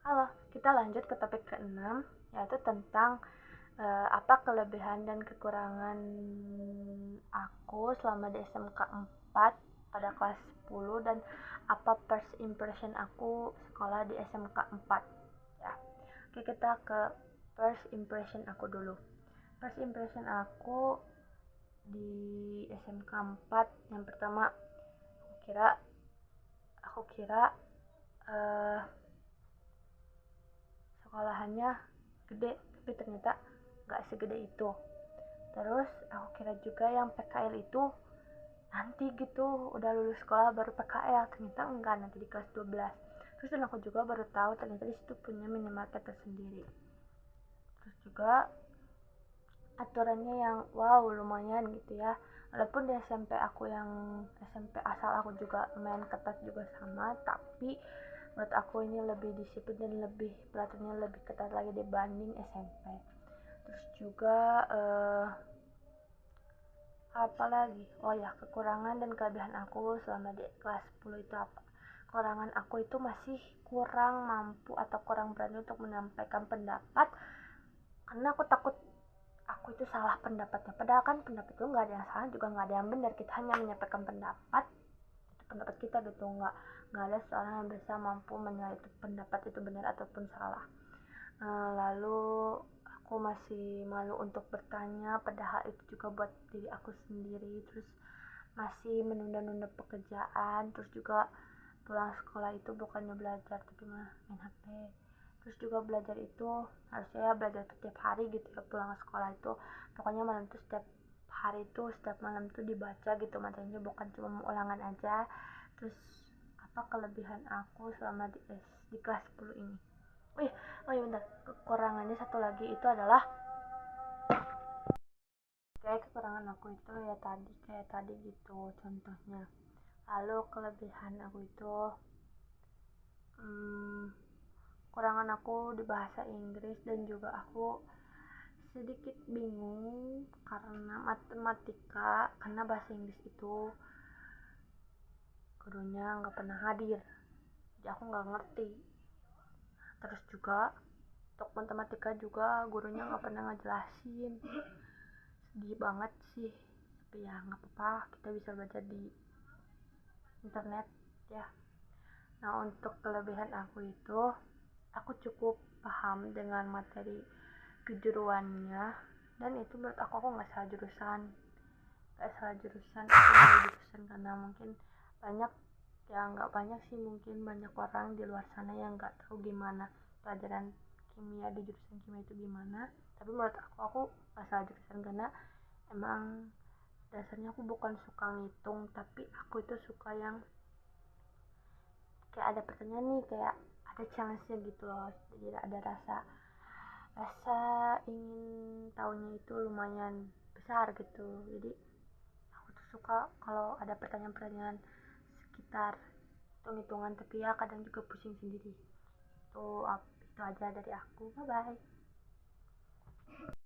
Halo, kita lanjut ke topik ke-6, yaitu tentang apa kelebihan dan kekurangan aku selama di SMK 4 pada kelas 10 dan apa first impression aku sekolah di SMK 4 ya. Oke, kita ke first impression aku dulu. First impression aku di SMK 4 yang pertama aku kira eh, sekolahannya gede, tapi ternyata nggak segede itu. Terus aku kira juga yang PKL itu nanti gitu udah lulus sekolah baru PKL, ternyata enggak, nanti di kelas 12. Terus dan aku juga baru tahu ternyata di situ punya minimarket tersendiri. Terus juga aturannya yang wow lumayan gitu ya. Walaupun di SMP asal aku juga lumayan ketat juga sama, tapi menurut aku ini lebih disiplin dan lebih peraturannya lebih ketat lagi dibanding SMP. Terus juga apa lagi, oh ya, kekurangan dan kelebihan aku selama di kelas 10 itu apa. Kekurangan aku itu masih kurang mampu atau kurang berani untuk menyampaikan pendapat, karena aku takut aku itu salah pendapatnya, padahal kan pendapat itu nggak ada yang salah juga nggak ada yang benar, kita hanya menyampaikan pendapat, itu pendapat kita gitu, nggak ada seorang yang bisa mampu menilai itu pendapat itu benar ataupun salah. Lalu aku masih malu untuk bertanya, padahal itu juga buat diri aku sendiri. Terus masih menunda-nunda pekerjaan. Terus juga pulang sekolah itu bukannya belajar tapi malah main HP. Terus juga belajar itu harusnya ya belajar setiap hari gitu ya, pulang sekolah itu pokoknya malam itu setiap hari itu setiap malam itu dibaca gitu materinya, bukan cuma ulangan aja. Terus apa kelebihan aku selama di kelas 10 ini? Oh iya bentar, kekurangannya satu lagi itu adalah kayak kekurangan aku itu ya kayak tadi gitu contohnya. Lalu kelebihan aku itu kekurangan aku di bahasa Inggris, dan juga aku sedikit bingung karena matematika, karena bahasa Inggris itu gurunya nggak pernah hadir, jadi aku nggak ngerti. Terus juga untuk matematika juga gurunya nggak pernah ngejelasin, sedih banget sih, tapi ya nggak apa-apa, kita bisa belajar di internet ya. Nah, untuk kelebihan aku itu aku cukup paham dengan materi kejuruannya, dan itu menurut aku nggak salah jurusan aku milih jurusan karena mungkin banyak, ya nggak banyak sih, mungkin banyak orang di luar sana yang nggak tahu gimana pelajaran kimia di jurusan kimia itu gimana. Tapi menurut aku nggak salah jurusan karena emang dasarnya aku bukan suka ngitung, tapi aku itu suka yang kayak ada pertanyaan nih, kayak ada challenge-nya gitu loh, jadi ada rasa rasa ingin tahunya itu lumayan besar gitu. Jadi aku tuh suka kalau ada pertanyaan-pertanyaan sekitar hitung-hitungan, tapi ya kadang juga pusing sendiri. Itu aja dari aku, bye bye.